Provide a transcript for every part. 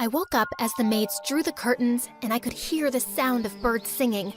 I woke up as the maids drew the curtains and I could hear the sound of birds singing.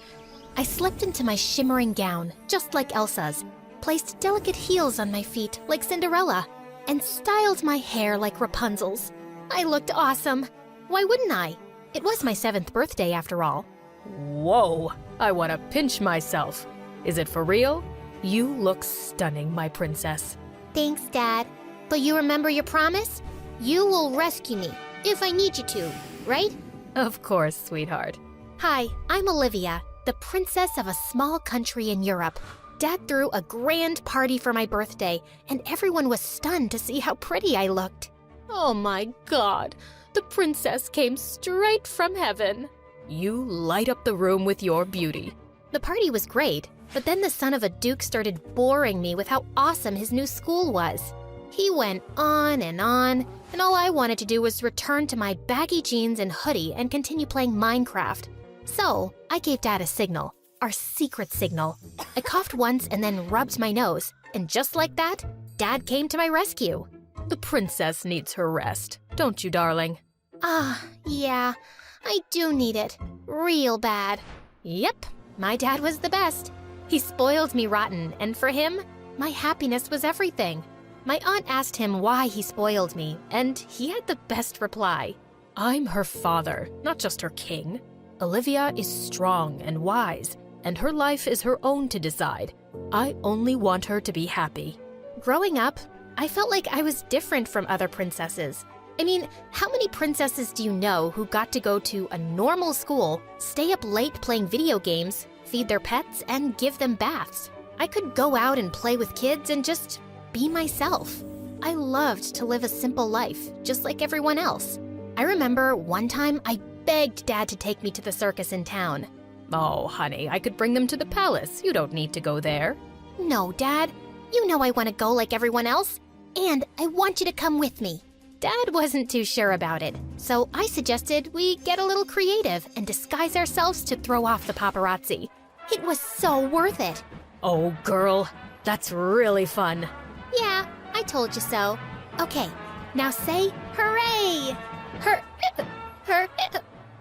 I slipped into my shimmering gown, just like Elsa's, placed delicate heels on my feet like Cinderella, and styled my hair like Rapunzel's. I looked awesome. Why wouldn't I? It was my 7th birthday after all. Whoa, I want to pinch myself. Is it for real? You look stunning, my princess. Thanks, Dad. But you remember your promise? You will rescue me if I need you to, right? Of course, sweetheart. Hi, I'm Olivia, the princess of a small country in Europe. Dad threw a grand party for my birthday, and everyone was stunned to see how pretty I looked. Oh my God, the princess came straight from heaven. You light up the room with your beauty. The party was great, but then the son of a duke started boring me with how awesome his new school was. He went on, and all I wanted to do was return to my baggy jeans and hoodie and continue playing Minecraft. So I gave Dad a signal, our secret signal. I coughed once and then rubbed my nose, and just like that, Dad came to my rescue. The princess needs her rest, don't you, darling? Yeah, I do need it. Real bad. Yep, my dad was the best. He spoiled me rotten, and for him, my happiness was everything. My aunt asked him why he spoiled me, and he had the best reply. I'm her father, not just her king. Olivia is strong and wise, and her life is her own to decide. I only want her to be happy. Growing up, I felt like I was different from other princesses. I mean, how many princesses do you know who got to go to a normal school, stay up late playing video games, feed their pets, and give them baths? I could go out and play with kids and just be myself. I loved to live a simple life, just like everyone else. I remember one time I begged Dad to take me to the circus in town. Oh, honey, I could bring them to the palace. You don't need to go there. No, Dad. You know I want to go like everyone else, and I want you to come with me. Dad wasn't too sure about it, so I suggested we get a little creative and disguise ourselves to throw off the paparazzi. It was so worth it. Oh, girl, that's really fun. Yeah, I told you so. Okay, now say hooray!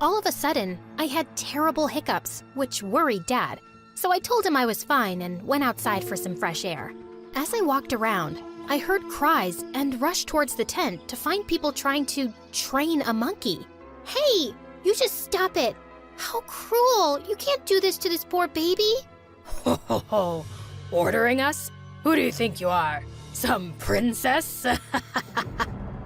All of a sudden, I had terrible hiccups, which worried Dad. So I told him I was fine and went outside for some fresh air. As I walked around, I heard cries and rushed towards the tent to find people trying to train a monkey. Hey, you just stop it. How cruel. You can't do this to this poor baby. Ho, ho, ho. Ordering us? Who do you think you are? Some princess?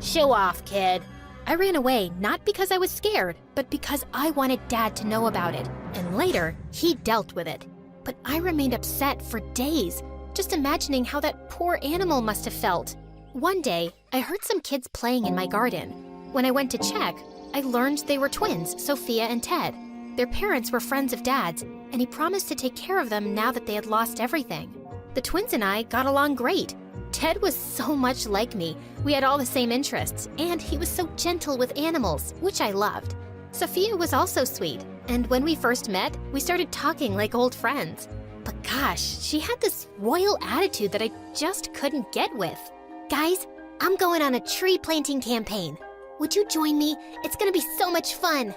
Show off, kid. I ran away not because I was scared, but because I wanted Dad to know about it. And later, he dealt with it. But I remained upset for days, just imagining how that poor animal must have felt. One day, I heard some kids playing in my garden. When I went to check, I learned they were twins, Sophia and Ted. Their parents were friends of Dad's, and he promised to take care of them now that they had lost everything. The twins and I got along great. Ted was so much like me. We had all the same interests, and he was so gentle with animals, which I loved. Sophia was also sweet, and when we first met, we started talking like old friends. But gosh, she had this royal attitude that I just couldn't get with. Guys, I'm going on a tree planting campaign. Would you join me? It's gonna be so much fun.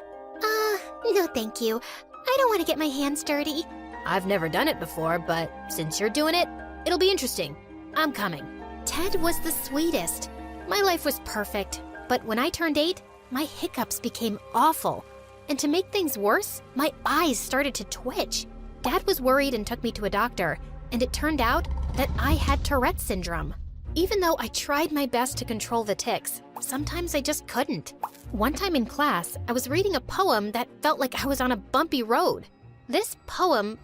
No thank you. I don't want to get my hands dirty. I've never done it before, but since you're doing it, it'll be interesting. I'm coming. Ted was the sweetest. My life was perfect, but when I turned 8, my hiccups became awful. And to make things worse, my eyes started to twitch. Dad was worried and took me to a doctor, and it turned out that I had Tourette's syndrome. Even though I tried my best to control the tics, sometimes I just couldn't. One time in class, I was reading a poem that felt like I was on a bumpy road. This poem,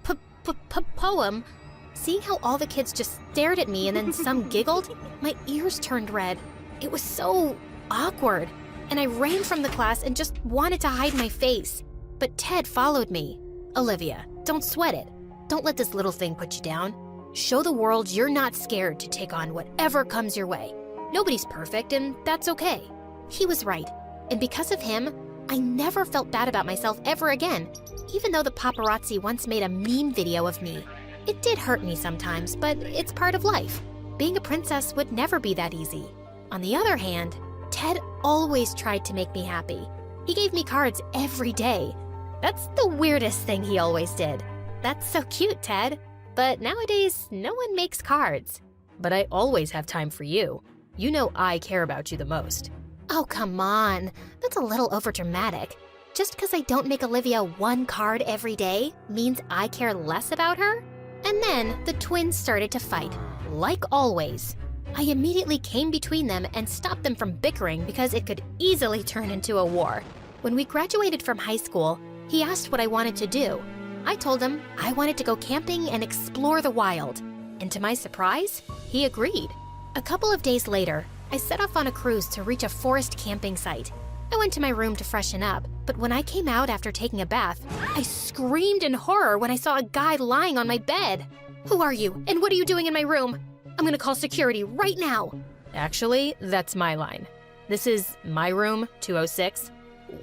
seeing how all the kids just stared at me and then some giggled, my ears turned red. It was so awkward, and I ran from the class and just wanted to hide my face. But Ted followed me. Olivia, don't sweat it. Don't let this little thing put you down. Show the world you're not scared to take on whatever comes your way. Nobody's perfect, and that's okay. He was right, and because of him, I never felt bad about myself ever again, even though the paparazzi once made a meme video of me. It did hurt me sometimes, but it's part of life. Being a princess would never be that easy. On the other hand, Ted always tried to make me happy. He gave me cards every day. That's the weirdest thing he always did. That's so cute, Ted. But nowadays, no one makes cards. But I always have time for you. You know I care about you the most. Oh, come on. That's a little overdramatic. Just because I don't make Olivia one card every day means I care less about her? And then the twins started to fight, like always. I immediately came between them and stopped them from bickering because it could easily turn into a war. When we graduated from high school, he asked what I wanted to do. I told him I wanted to go camping and explore the wild. And to my surprise, he agreed. A couple of days later, I set off on a cruise to reach a forest camping site. I went to my room to freshen up, but when I came out after taking a bath, I screamed in horror when I saw a guy lying on my bed. Who are you, and what are you doing in my room? I'm gonna call security right now. Actually, that's my line. This is my room, 206.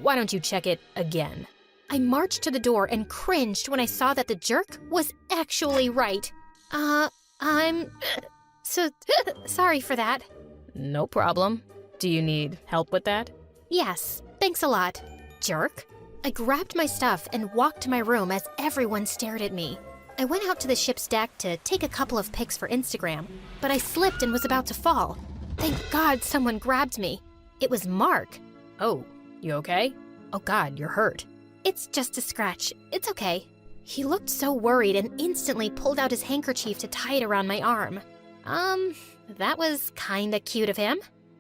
Why don't you check it again? I marched to the door and cringed when I saw that the jerk was actually right. I'm so sorry for that. No problem. Do you need help with that? Yes, thanks a lot, jerk. I grabbed my stuff and walked to my room as everyone stared at me. I went out to the ship's deck to take a couple of pics for Instagram, but I slipped and was about to fall. Thank God someone grabbed me. It was Mark. Oh, you okay? Oh God, you're hurt. It's just a scratch. It's okay. He looked so worried and instantly pulled out his handkerchief to tie it around my arm. That was kinda cute of him.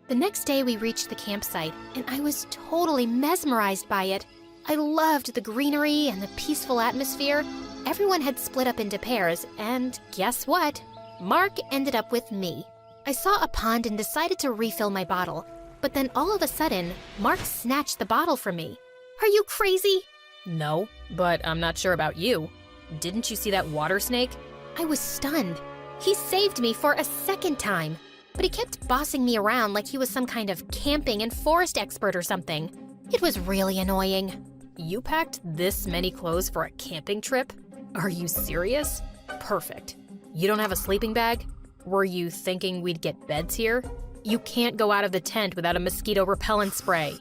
The next day we reached the campsite, and I was totally mesmerized by it. I loved the greenery and the peaceful atmosphere. Everyone had split up into pairs, and guess what? Mark ended up with me. I saw a pond and decided to refill my bottle, but then all of a sudden, Mark snatched the bottle from me. Are you crazy? No, but I'm not sure about you. Didn't you see that water snake? I was stunned. He saved me for a second time, but he kept bossing me around like he was some kind of camping and forest expert or something. It was really annoying. You packed this many clothes for a camping trip? Are you serious? Perfect. You don't have a sleeping bag? Were you thinking we'd get beds here? You can't go out of the tent without a mosquito repellent spray.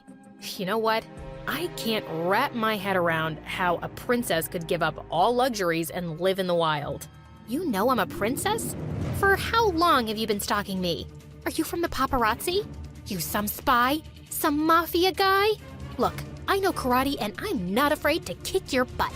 You know what? I can't wrap my head around how a princess could give up all luxuries and live in the wild. You know I'm a princess? For how long have you been stalking me? Are you from the paparazzi? You some spy? Some mafia guy? Look, I know karate and I'm not afraid to kick your butt.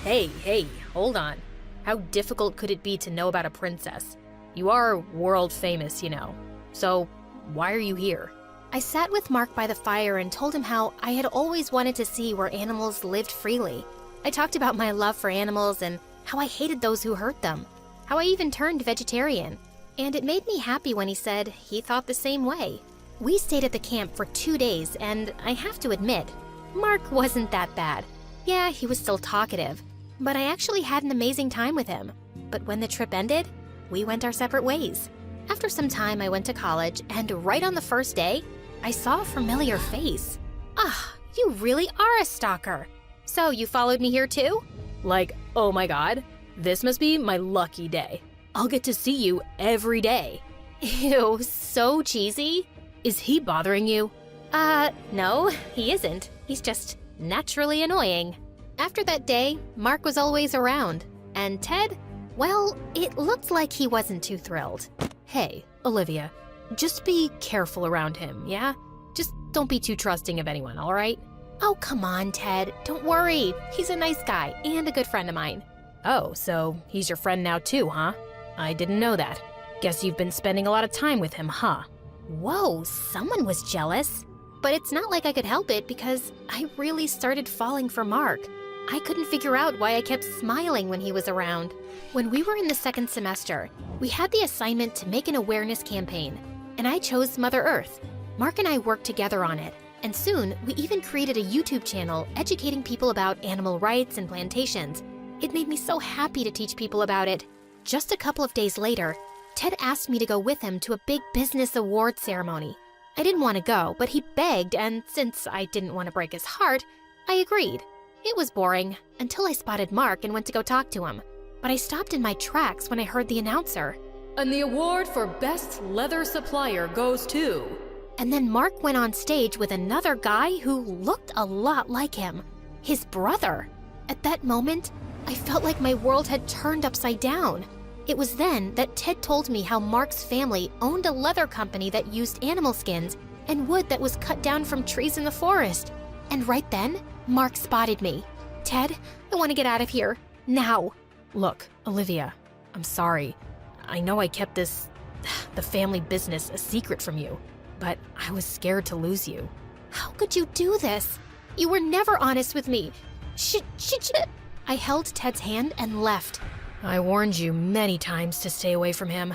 Hey, hold on. How difficult could it be to know about a princess? You are world famous, you know. So why are you here? I sat with Mark by the fire and told him how I had always wanted to see where animals lived freely. I talked about my love for animals and how I hated those who hurt them, how I even turned vegetarian. And it made me happy when he said he thought the same way. We stayed at the camp for 2 days, and I have to admit, Mark wasn't that bad. Yeah, he was still talkative, but I actually had an amazing time with him. But when the trip ended, we went our separate ways. After some time, I went to college, and right on the first day, I saw a familiar face. Ah, you really are a stalker. So you followed me here too? Like, oh my God, this must be my lucky day. I'll get to see you every day. Ew, so cheesy. Is he bothering you? No, he isn't. He's just naturally annoying. After that day, Mark was always around. And Ted, well, it looked like he wasn't too thrilled. Hey, Olivia, just be careful around him, yeah? Just don't be too trusting of anyone, all right? Oh, come on, Ted. Don't worry. He's a nice guy and a good friend of mine. Oh, so he's your friend now too, huh? I didn't know that. Guess you've been spending a lot of time with him, huh? Whoa, someone was jealous. But it's not like I could help it because I really started falling for Mark. I couldn't figure out why I kept smiling when he was around. When we were in the second semester, we had the assignment to make an awareness campaign, and I chose Mother Earth. Mark and I worked together on it, and soon we even created a YouTube channel educating people about animal rights and plantations. It made me so happy to teach people about it. Just a couple of days later, Ted asked me to go with him to a big business award ceremony. I didn't want to go, but he begged, and since I didn't want to break his heart, I agreed. It was boring, until I spotted Mark and went to go talk to him. But I stopped in my tracks when I heard the announcer. And the award for Best Leather Supplier goes to... And then Mark went on stage with another guy who looked a lot like him, his brother. At that moment, I felt like my world had turned upside down. It was then that Ted told me how Mark's family owned a leather company that used animal skins and wood that was cut down from trees in the forest. And right then, Mark spotted me. Ted, I want to get out of here, now. Look, Olivia, I'm sorry. I know I kept the family business a secret from you, but I was scared to lose you. How could you do this? You were never honest with me. I held Ted's hand and left. I warned you many times to stay away from him,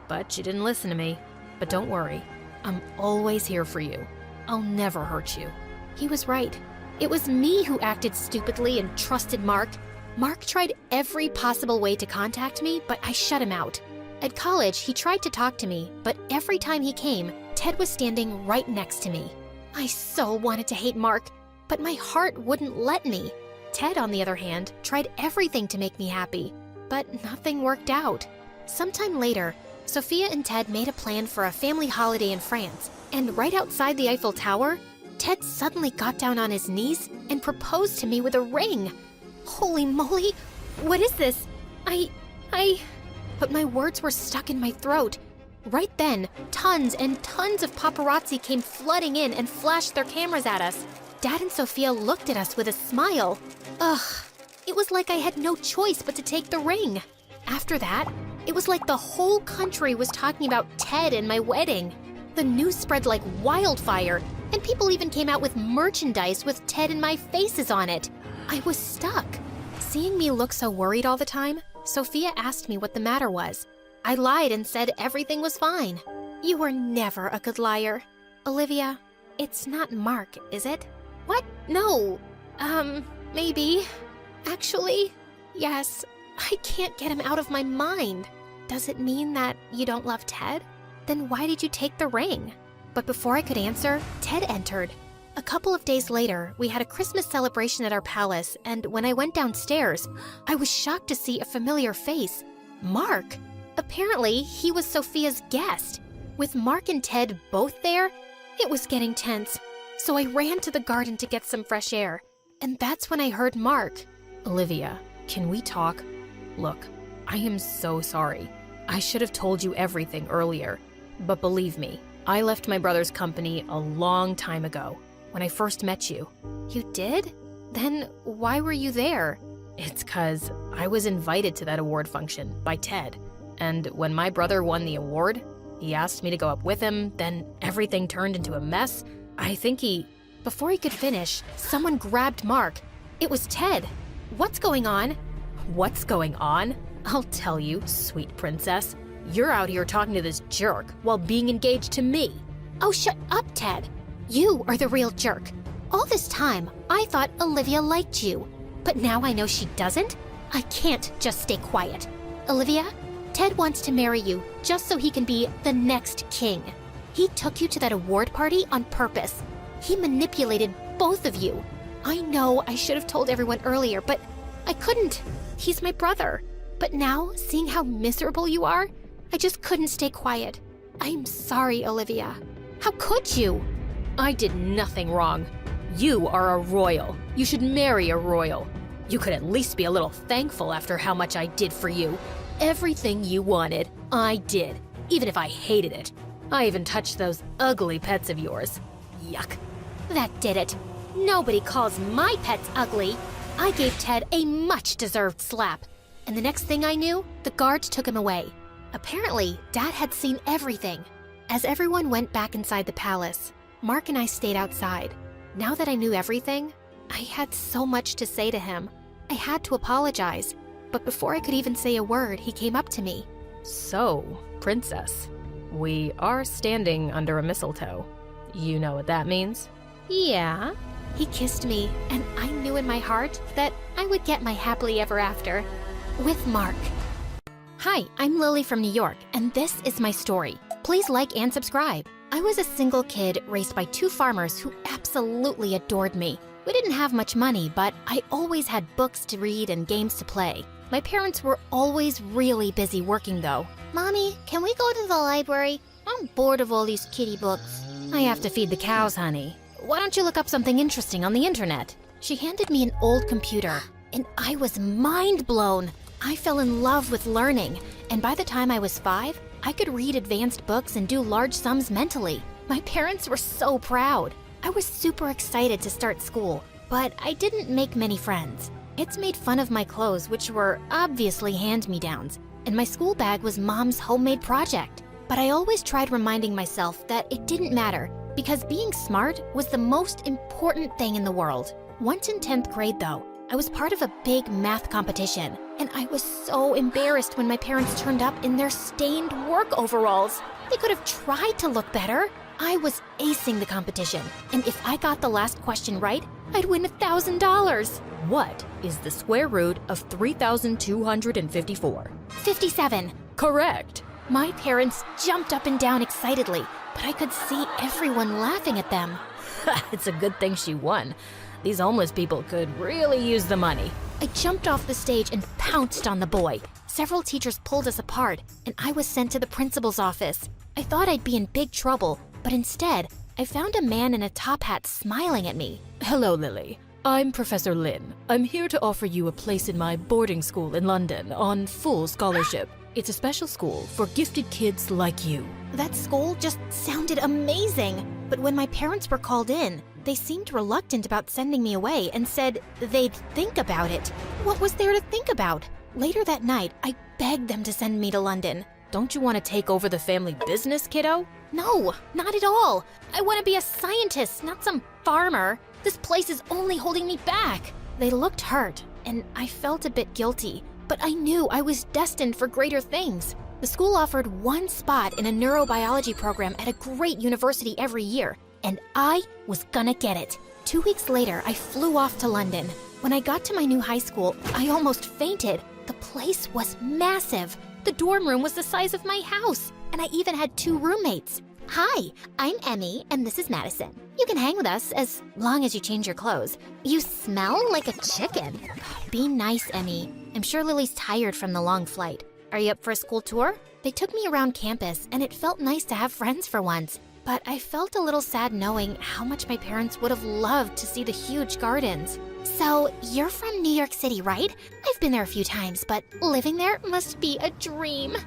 but you didn't listen to me. But don't worry, I'm always here for you. I'll never hurt you. He was right. It was me who acted stupidly and trusted Mark. Mark tried every possible way to contact me, but I shut him out. At college, he tried to talk to me, but every time he came, Ted was standing right next to me. I so wanted to hate Mark, but my heart wouldn't let me. Ted, on the other hand, tried everything to make me happy, but nothing worked out. Sometime later, Sophia and Ted made a plan for a family holiday in France, and right outside the Eiffel Tower, Ted suddenly got down on his knees and proposed to me with a ring. Holy moly, what is this? But my words were stuck in my throat. Right then, tons and tons of paparazzi came flooding in and flashed their cameras at us. Dad and Sophia looked at us with a smile. Ugh, it was like I had no choice but to take the ring. After that, it was like the whole country was talking about Ted and my wedding. The news spread like wildfire, and people even came out with merchandise with Ted and my faces on it. I was stuck. Seeing me look so worried all the time, Sophia asked me what the matter was. I lied and said everything was fine. You were never a good liar. Olivia, it's not Mark, is it? What? No. Maybe. Actually, yes. I can't get him out of my mind. Does it mean that you don't love Ted? Then why did you take the ring? But before I could answer, Ted entered. A couple of days later, we had a Christmas celebration at our palace, and when I went downstairs, I was shocked to see a familiar face. Mark! Apparently, he was Sophia's guest. With Mark and Ted both there, it was getting tense. So I ran to the garden to get some fresh air. And that's when I heard Mark. Olivia, can we talk? Look, I am so sorry. I should have told you everything earlier. But believe me, I left my brother's company a long time ago, when I first met you. You did? Then why were you there? It's 'cause I was invited to that award function by Ted. And when my brother won the award, he asked me to go up with him, then everything turned into a mess. I think Before he could finish, someone grabbed Mark. It was Ted. What's going on? What's going on? I'll tell you, sweet princess. You're out here talking to this jerk while being engaged to me. Oh, shut up, Ted. You are the real jerk. All this time, I thought Olivia liked you. But now I know she doesn't. I can't just stay quiet. Olivia, Ted wants to marry you just so he can be the next king. He took you to that award party on purpose. He manipulated both of you. I know I should have told everyone earlier, but I couldn't. He's my brother. But now, seeing how miserable you are, I just couldn't stay quiet. I'm sorry, Olivia. How could you? I did nothing wrong. You are a royal. You should marry a royal. You could at least be a little thankful after how much I did for you. Everything you wanted, I did, even if I hated it. I even touched those ugly pets of yours. Yuck. That did it. Nobody calls my pets ugly. I gave Ted a much-deserved slap. And the next thing I knew, the guards took him away. Apparently, Dad had seen everything. As everyone went back inside the palace, Mark and I stayed outside. Now that I knew everything, I had so much to say to him. I had to apologize. But before I could even say a word, he came up to me. So, princess, we are standing under a mistletoe. You know what that means? Yeah. He kissed me, and I knew in my heart that I would get my happily ever after with Mark. Hi, I'm Lily from New York, and this is my story. Please like and subscribe. I was a single kid raised by two farmers who absolutely adored me. We didn't have much money, but I always had books to read and games to play. My parents were always really busy working, though. Mommy, can we go to the library? I'm bored of all these kiddie books. I have to feed the cows, honey. Why don't you look up something interesting on the internet? She handed me an old computer, and I was mind blown. I fell in love with learning, and by the time I was 5, I could read advanced books and do large sums mentally. My parents were so proud. I was super excited to start school, but I didn't make many friends. Kids made fun of my clothes, which were obviously hand-me-downs, and my school bag was Mom's homemade project. But I always tried reminding myself that it didn't matter, because being smart was the most important thing in the world. Once in 10th grade, though, I was part of a big math competition, and I was so embarrassed when my parents turned up in their stained work overalls. They could have tried to look better. I was acing the competition, and if I got the last question right, I'd win $1,000. What is the square root of 3,254? 57. Correct. My parents jumped up and down excitedly, but I could see everyone laughing at them. It's a good thing she won. These homeless people could really use the money. I jumped off the stage and pounced on the boy. Several teachers pulled us apart, and I was sent to the principal's office. I thought I'd be in big trouble, but instead, I found a man in a top hat smiling at me. Hello, Lily. I'm Professor Lin. I'm here to offer you a place in my boarding school in London on full scholarship. It's a special school for gifted kids like you. That school just sounded amazing. But when my parents were called in, they seemed reluctant about sending me away and said they'd think about it. What was there to think about? Later that night, I begged them to send me to London. Don't you want to take over the family business, kiddo? No, not at all. I want to be a scientist, not some farmer. This place is only holding me back. They looked hurt, and I felt a bit guilty, but I knew I was destined for greater things. The school offered one spot in a neurobiology program at a great university every year, and I was gonna get it. 2 weeks later, I flew off to London. When I got to my new high school, I almost fainted. The place was massive. The dorm room was the size of my house, and I even had 2 roommates. Hi, I'm Emmy, and this is Madison. You can hang with us as long as you change your clothes. You smell like a chicken. Be nice, Emmy. I'm sure Lily's tired from the long flight. Are you up for a school tour? They took me around campus, and it felt nice to have friends for once. But I felt a little sad knowing how much my parents would have loved to see the huge gardens. So, you're from New York City, right? I've been there a few times, but living there must be a dream.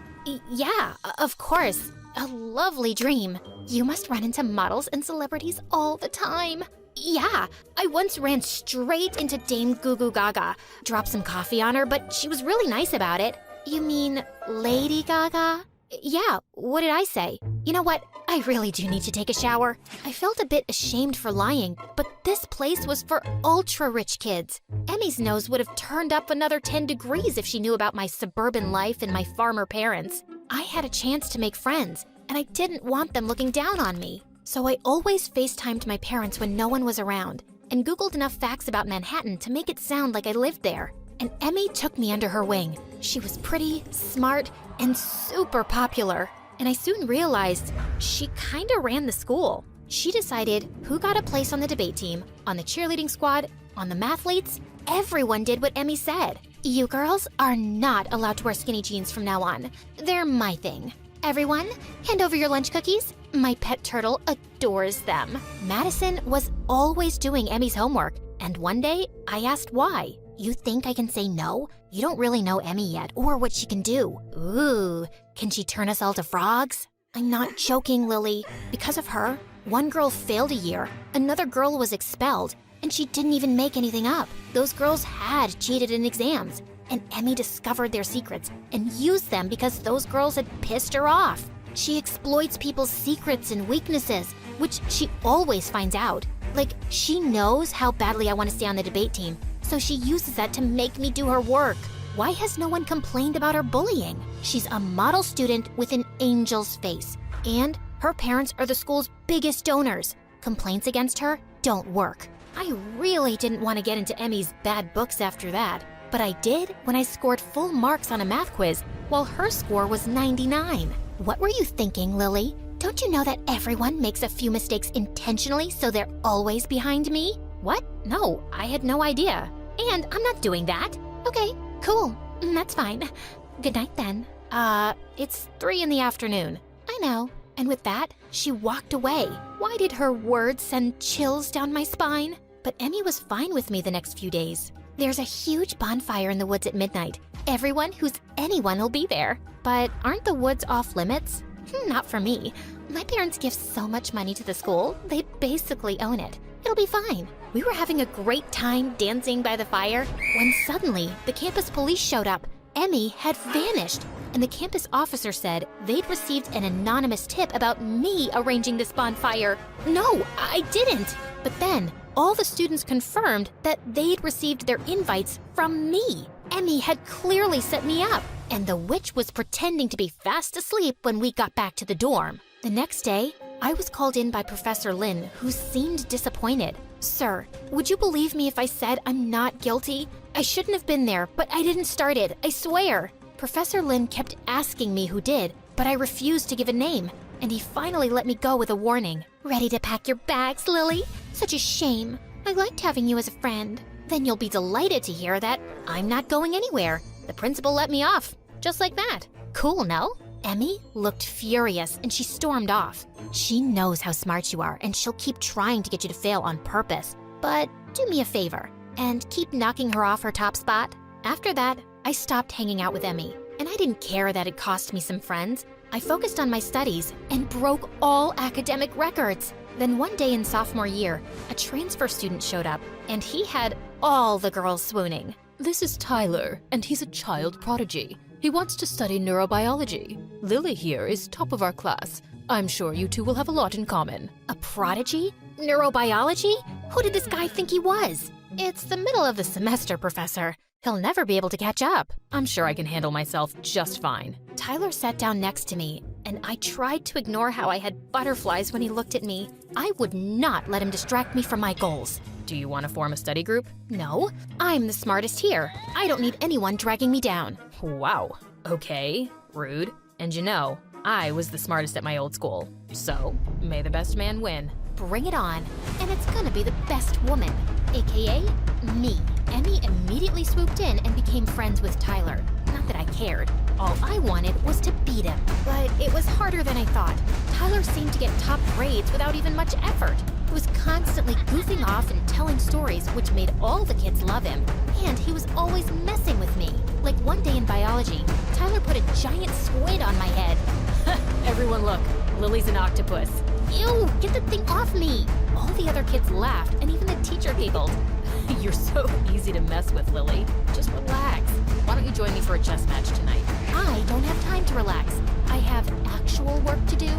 Yeah, of course. A lovely dream. You must run into models and celebrities all the time. Yeah, I once ran straight into Dame Goo Goo Gaga. Dropped some coffee on her, but she was really nice about it. You mean Lady Gaga? Yeah, what did I say? You know what? I really do need to take a shower. I felt a bit ashamed for lying, but this place was for ultra-rich kids. Emmy's nose would have turned up another 10 degrees if she knew about my suburban life and my farmer parents. I had a chance to make friends, and I didn't want them looking down on me. So I always FaceTimed my parents when no one was around, and Googled enough facts about Manhattan to make it sound like I lived there. And Emmy took me under her wing. She was pretty, smart, and super popular. And I soon realized she kinda ran the school. She decided who got a place on the debate team, on the cheerleading squad, on the mathletes. Everyone did what Emmy said. You girls are not allowed to wear skinny jeans from now on. They're my thing. Everyone, hand over your lunch cookies. My pet turtle adores them. Madison was always doing Emmy's homework, and one day I asked why. You think I can say no? You don't really know Emmy yet, or what she can do. Ooh, can she turn us all to frogs? I'm not joking, Lily. Because of her, one girl failed a year, another girl was expelled, and she didn't even make anything up. Those girls had cheated in exams, and Emmy discovered their secrets and used them because those girls had pissed her off. She exploits people's secrets and weaknesses, which she always finds out. Like, she knows how badly I want to stay on the debate team, so she uses that to make me do her work. Why has no one complained about her bullying? She's a model student with an angel's face, and her parents are the school's biggest donors. Complaints against her don't work. I really didn't want to get into Emmy's bad books after that, but I did when I scored full marks on a math quiz, while her score was 99. What were you thinking, Lily? Don't you know that everyone makes a few mistakes intentionally so they're always behind me? What? No, I had no idea. And I'm not doing that. Okay, cool. That's fine. Good night then. It's 3 in the afternoon. I know. And with that, she walked away. Why did her words send chills down my spine? But Emmy was fine with me the next few days. There's a huge bonfire in the woods at midnight. Everyone who's anyone will be there. But aren't the woods off limits? Not for me. My parents give so much money to the school, they basically own it. It'll be fine. We were having a great time dancing by the fire when suddenly the campus police showed up. Emmy had vanished, and the campus officer said they'd received an anonymous tip about me arranging this bonfire. No, I didn't. But then, all the students confirmed that they'd received their invites from me. Emmy had clearly set me up, and the witch was pretending to be fast asleep when we got back to the dorm. The next day, I was called in by Professor Lin, who seemed disappointed. Sir, would you believe me if I said I'm not guilty? I shouldn't have been there, but I didn't start it, I swear. Professor Lin kept asking me who did, but I refused to give a name, and he finally let me go with a warning. Ready to pack your bags, Lily? Such a shame. I liked having you as a friend. Then you'll be delighted to hear that I'm not going anywhere. The principal let me off, just like that. Cool, no? Emmy looked furious and she stormed off. She knows how smart you are and she'll keep trying to get you to fail on purpose. But do me a favor and keep knocking her off her top spot. After that, I stopped hanging out with Emmy, and I didn't care that it cost me some friends. I focused on my studies and broke all academic records. Then one day in sophomore year, a transfer student showed up, and he had all the girls swooning. This is Tyler, and he's a child prodigy. He wants to study neurobiology. Lily here is top of our class. I'm sure you two will have a lot in common. A prodigy? Neurobiology? Who did this guy think he was? It's the middle of the semester, Professor. He'll never be able to catch up. I'm sure I can handle myself just fine. Tyler sat down next to me, and I tried to ignore how I had butterflies when he looked at me. I would not let him distract me from my goals. Do you want to form a study group? No, I'm the smartest here. I don't need anyone dragging me down. Wow. Okay, rude. And you know, I was the smartest at my old school. So, may the best man win. Bring it on. And it's gonna be the best woman, aka me. Emmy immediately swooped in and became friends with Tyler. Not that I cared. All I wanted was to beat him. But it was harder than I thought. Tyler seemed to get top grades without even much effort. He was constantly goofing off and telling stories, which made all the kids love him. And he was always messing with me. Like one day in biology, Tyler put a giant squid on my head. Everyone look, Lily's an octopus. Ew, get the thing off me! All the other kids laughed, and even the teacher giggled. You're so easy to mess with, Lily. Just relax. Why don't you join me for a chess match tonight? I don't have time to relax. I have actual work to do.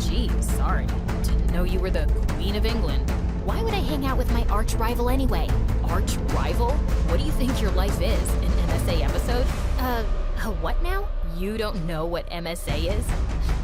Gee, sorry. Didn't know you were the Queen of England. Why would I hang out with my arch rival anyway? Arch rival? What do you think your life is? An MSA episode? What now? You don't know what MSA is?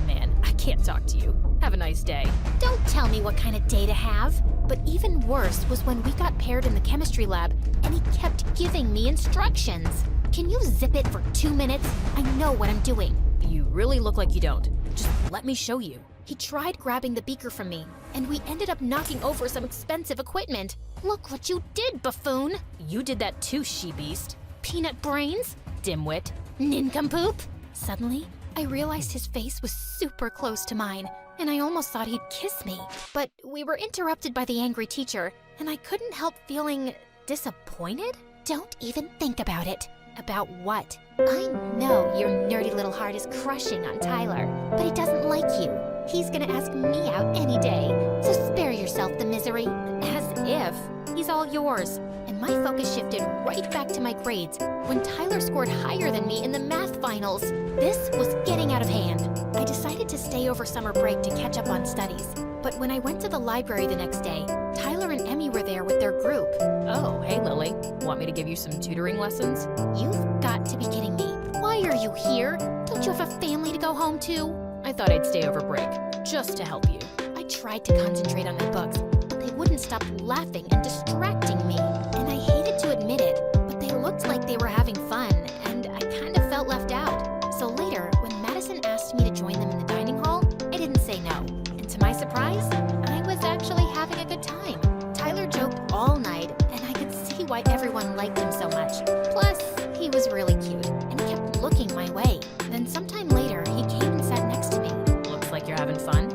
Man, I can't talk to you. Have a nice day. Don't tell me what kind of day to have. But even worse was when we got paired in the chemistry lab and he kept giving me instructions. Can you zip it for 2 minutes? I know what I'm doing. You really look like you don't. Just let me show you. He tried grabbing the beaker from me, and we ended up knocking over some expensive equipment. Look what you did, buffoon! You did that too, she-beast. Peanut brains? Dimwit. Nincompoop! Suddenly, I realized his face was super close to mine, and I almost thought he'd kiss me. But we were interrupted by the angry teacher, and I couldn't help feeling disappointed? Don't even think about it. About what? I know your nerdy little heart is crushing on Tyler, but he doesn't like you. He's gonna ask me out any day, so spare yourself the misery. As if. He's all yours. And my focus shifted right back to my grades when Tyler scored higher than me in the math finals. This was getting out of hand. I decided to stay over summer break to catch up on studies. But when I went to the library the next day, Tyler and Emmy were there with their group. Oh, hey Lily. Want me to give you some tutoring lessons? You've got to be kidding me. Why are you here? Don't you have a family to go home to? I thought I'd stay over break, just to help you. I tried to concentrate on my books, but they wouldn't stop laughing and distracting me. And I hated to admit it, but they looked like they were having fun, and I kind of felt left out. So later, when Madison asked me to join them in the dining hall, I didn't say no. And to my surprise, I was actually having a good time. Tyler joked all night, and I could see why everyone liked him so much. Plus, he was really cute, and he kept looking my way. Then sometime later, he came and sat next to me. Looks like you're having fun.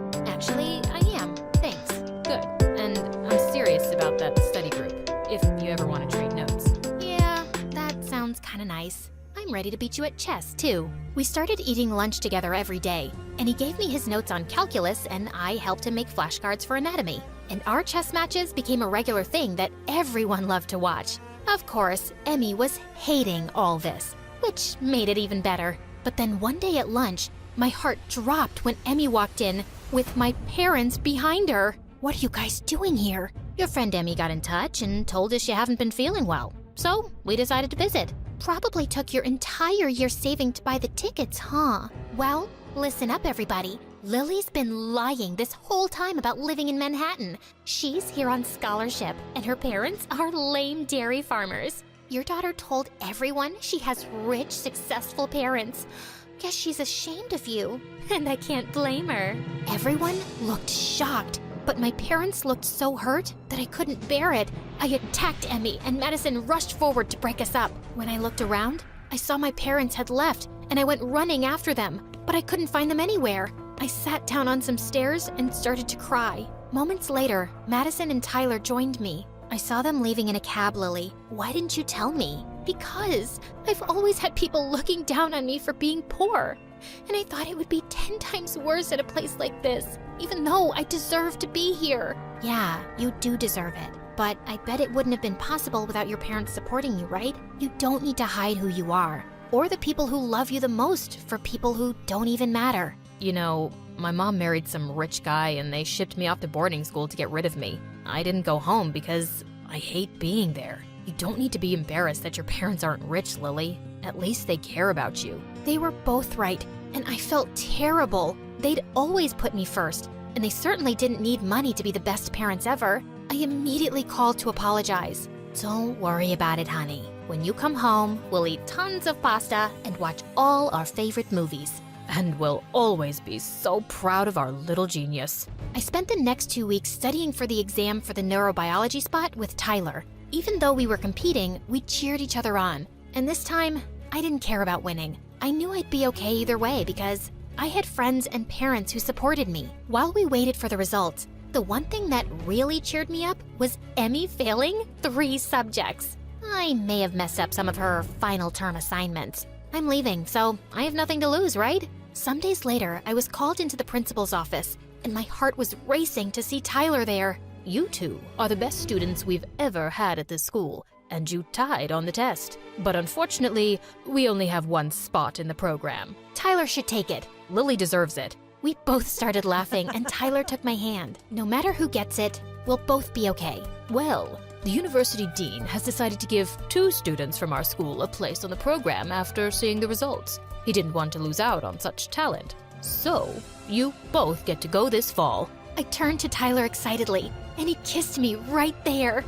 to beat you at chess, too. We started eating lunch together every day, and he gave me his notes on calculus, and I helped him make flashcards for anatomy. And our chess matches became a regular thing that everyone loved to watch. Of course, Emmy was hating all this, which made it even better. But then one day at lunch, my heart dropped when Emmy walked in with my parents behind her. "What are you guys doing here?" "Your friend Emmy got in touch and told us you haven't been feeling well. So we decided to visit." "Probably took your entire year saving to buy the tickets, huh?" "Well, listen up, everybody. Lily's been lying this whole time about living in Manhattan. She's here on scholarship, and her parents are lame dairy farmers. Your daughter told everyone she has rich, successful parents. Guess she's ashamed of you." And I can't blame her. Everyone looked shocked, but my parents looked so hurt that I couldn't bear it. I attacked Emmy, and Madison rushed forward to break us up. When I looked around, I saw my parents had left, and I went running after them, but I couldn't find them anywhere. I sat down on some stairs and started to cry. Moments later, Madison and Tyler joined me. "I saw them leaving in a cab, Lily. Why didn't you tell me?" "Because I've always had people looking down on me for being poor. And I thought it would be 10 times worse at a place like this, even though I deserve to be here." "Yeah, you do deserve it. But I bet it wouldn't have been possible without your parents supporting you, right? You don't need to hide who you are, or the people who love you the most for people who don't even matter." You know, my mom married some rich guy and they shipped me off to boarding school to get rid of me. I didn't go home because I hate being there. You don't need to be embarrassed that your parents aren't rich, Lily. At least they care about you. They were both right, and I felt terrible. They'd always put me first, and they certainly didn't need money to be the best parents ever. I immediately called to apologize. "Don't worry about it, honey. When you come home, we'll eat tons of pasta and watch all our favorite movies. And we'll always be so proud of our little genius." I spent the next 2 weeks studying for the exam for the neurobiology spot with Tyler. Even though we were competing, we cheered each other on. And this time, I didn't care about winning. I knew I'd be okay either way because I had friends and parents who supported me. While we waited for the results, the one thing that really cheered me up was Emmy failing 3 subjects. I may have messed up some of her final term assignments. I'm leaving, so I have nothing to lose, right? Some days later, I was called into the principal's office, and my heart was racing to see Tyler there. "You two are the best students we've ever had at this school, and you tied on the test. But unfortunately, we only have 1 spot in the program." "Tyler should take it." "Lily deserves it." We both started laughing, and Tyler took my hand. "No matter who gets it, we'll both be okay." "Well, the university dean has decided to give 2 students from our school a place on the program after seeing the results. He didn't want to lose out on such talent. So, you both get to go this fall." I turned to Tyler excitedly, and he kissed me right there.